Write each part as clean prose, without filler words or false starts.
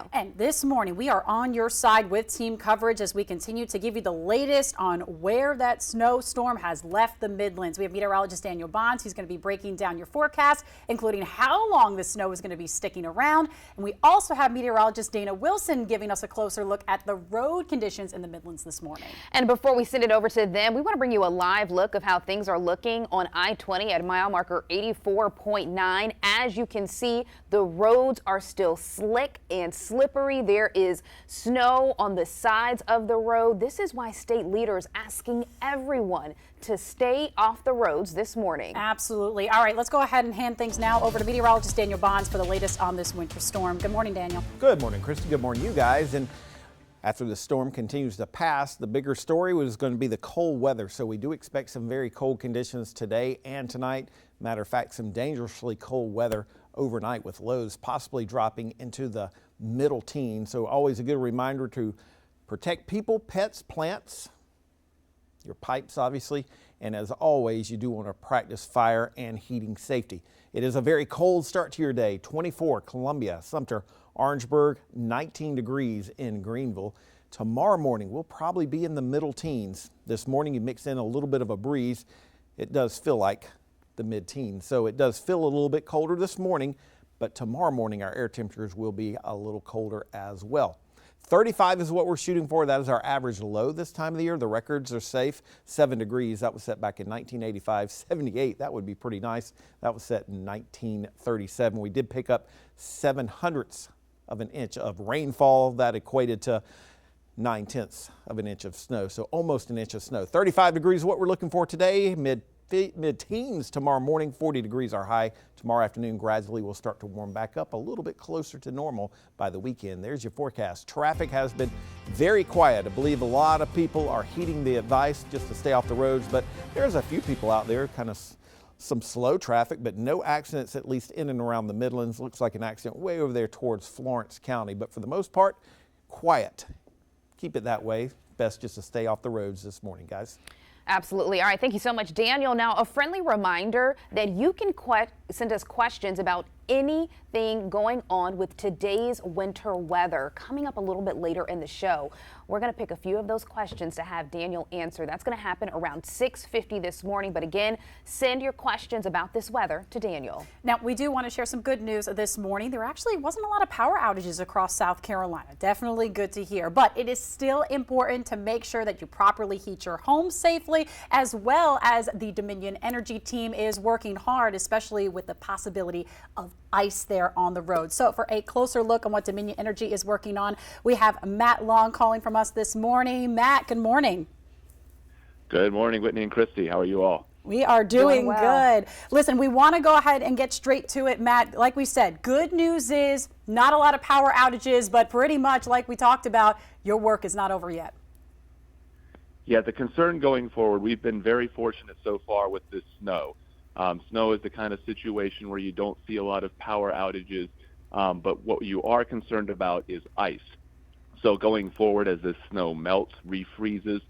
now. And this morning, we are on your side with team coverage as we continue to give you the latest on where that snowstorm has left the Midlands. We have meteorologist Daniel Bonds, who's going to be breaking down your forecast, including how long the snow is going to be sticking around. And we also have meteorologist Dana Wilson giving us a closer look at the road conditions in the Midlands this morning. And before we send it over to them, we want to bring you a live look of how things are looking on I-20 at mile marker 84.9. As you can see, the roads are still slick and slippery. There is snow on the sides of the road. This is why state leaders asking everyone to stay off the roads this morning. Absolutely. All right, let's go ahead and hand things now over to meteorologist Daniel Bonds for the latest on this winter storm. Good morning, Daniel. Good morning, Christy. Good morning, you guys. And after the storm continues to pass, the bigger story was going to be the cold weather. So we do expect some very cold conditions today and tonight. Matter of fact, some dangerously cold weather overnight with lows possibly dropping into the middle teens. So always a good reminder to protect people, pets, plants, your pipes obviously, and as always you do want to practice fire and heating safety. It is a very cold start to your day. 24 Columbia, Sumter, Orangeburg, 19 degrees in Greenville. Tomorrow morning we'll probably be in the middle teens. This morning you mix in a little bit of a breeze. It does feel like the mid-teens, so it does feel a little bit colder this morning, but tomorrow morning our air temperatures will be a little colder as well. 35 is what we're shooting for. That is our average low this time of the year. The records are safe. 7 degrees, that was set back in 1985. 78, that would be pretty nice. That was set in 1937. We did pick up 7/100 of an inch of rainfall. That equated to 9/10 of an inch of snow, so almost an inch of snow. 35 degrees is what we're looking for today. Mid-teens tomorrow morning. 40 degrees our high. Tomorrow afternoon gradually will start to warm back up a little bit closer to normal by the weekend. There's your forecast. Traffic has been very quiet. I believe a lot of people are heeding the advice just to stay off the roads, but there's a few people out there, kind of some slow traffic, but no accidents, at least in and around the Midlands. Looks like an accident way over there towards Florence County, but for the most part, quiet. Keep it that way. Best just to stay off the roads this morning, guys. Absolutely. All right. Thank you so much, Daniel. Now, a friendly reminder that you can send us questions about anything going on with today's winter weather. Coming up a little bit later in the show, we're going to pick a few of those questions to have Daniel answer. That's going to happen around 6:50 this morning. But again, send your questions about this weather to Daniel. Now, we do want to share some good news this morning. There actually wasn't a lot of power outages across South Carolina. Definitely good to hear. But it is still important to make sure that you properly heat your home safely, as well as the Dominion Energy team is working hard, especially with the possibility of ice there on the road. So for a closer look on what Dominion Energy is working on, we have Matt Long calling from us this morning. Matt, good morning. Good morning, Whitney and Christy. How are you all? We are doing well. Good. Listen, we want to go ahead and get straight to it, Matt. Like we said, good news is not a lot of power outages, but pretty much like we talked about, your work is not over yet. Yeah, the concern going forward, we've been very fortunate so far with this snow. Snow is the kind of situation where you don't see a lot of power outages, but what you are concerned about is ice. So going forward, as this snow melts, refreezes,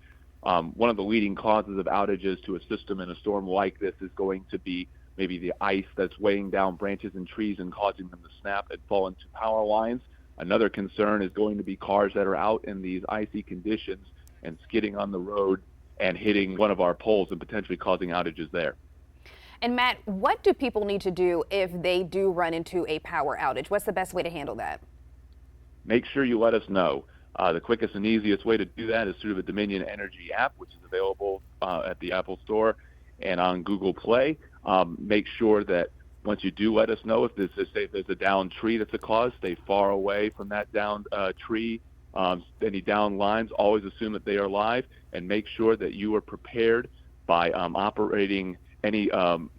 one of the leading causes of outages to a system in a storm like this is going to be maybe the ice that's weighing down branches and trees and causing them to snap and fall into power lines. Another concern is going to be cars that are out in these icy conditions and skidding on the road and hitting one of our poles and potentially causing outages there. And Matt, what do people need to do if they do run into a power outage? What's the best way to handle that? Make sure you let us know. The quickest and easiest way to do that is through the Dominion Energy app, which is available at the Apple Store and on Google Play. Make sure that once you do let us know if there's a downed tree that's a cause, stay far away from that downed tree. Any down lines, always assume that they are live, and make sure that you are prepared by operating any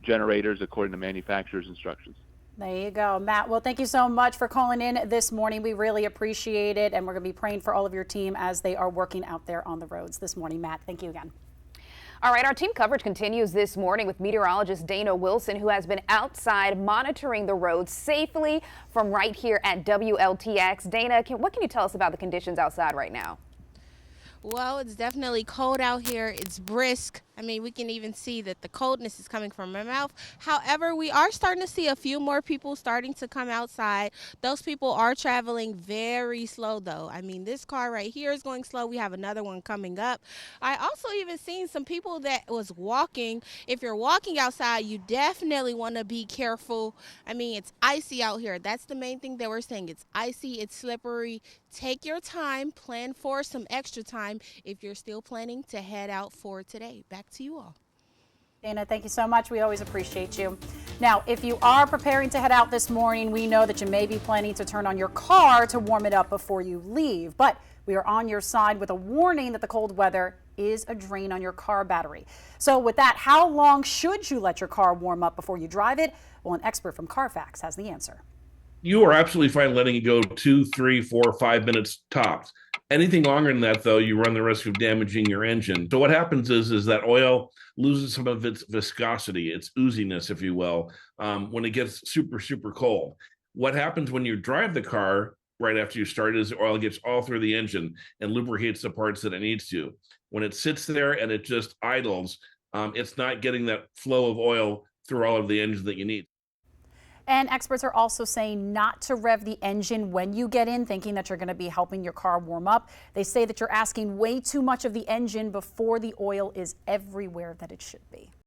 generators according to manufacturer's instructions. There you go, Matt. Well, thank you so much for calling in this morning. We really appreciate it, and we're going to be praying for all of your team as they are working out there on the roads this morning. Matt, thank you again. All right, our team coverage continues this morning with meteorologist Dana Wilson, who has been outside monitoring the roads safely from right here at WLTX. Dana, what can you tell us about the conditions outside right now? Well, it's definitely cold out here. It's brisk. I mean, we can even see that the coldness is coming from my mouth. However, we are starting to see a few more people starting to come outside. Those people are traveling very slow, though. I mean, this car right here is going slow. We have another one coming up. I also even seen some people that was walking. If you're walking outside, you definitely want to be careful. I mean, it's icy out here. That's the main thing that we're saying. It's icy, it's slippery. Take your time, plan for some extra time if you're still planning to head out for today. Back to you all. Dana, thank you so much. We always appreciate you. Now, if you are preparing to head out this morning, we know that you may be planning to turn on your car to warm it up before you leave, but we are on your side with a warning that the cold weather is a drain on your car battery. So with that, how long should you let your car warm up before you drive it? Well, an expert from Carfax has the answer. You are absolutely fine letting it go 2, 3, 4, 5 minutes tops. Anything longer than that, though, you run the risk of damaging your engine. So what happens is that oil loses some of its viscosity, its ooziness, if you will, when it gets super, super cold. What happens when you drive the car right after you start is the oil gets all through the engine and lubricates the parts that it needs to. When it sits there and it just idles, it's not getting that flow of oil through all of the engine that you need. And experts are also saying not to rev the engine when you get in, thinking that you're going to be helping your car warm up. They say that you're asking way too much of the engine before the oil is everywhere that it should be.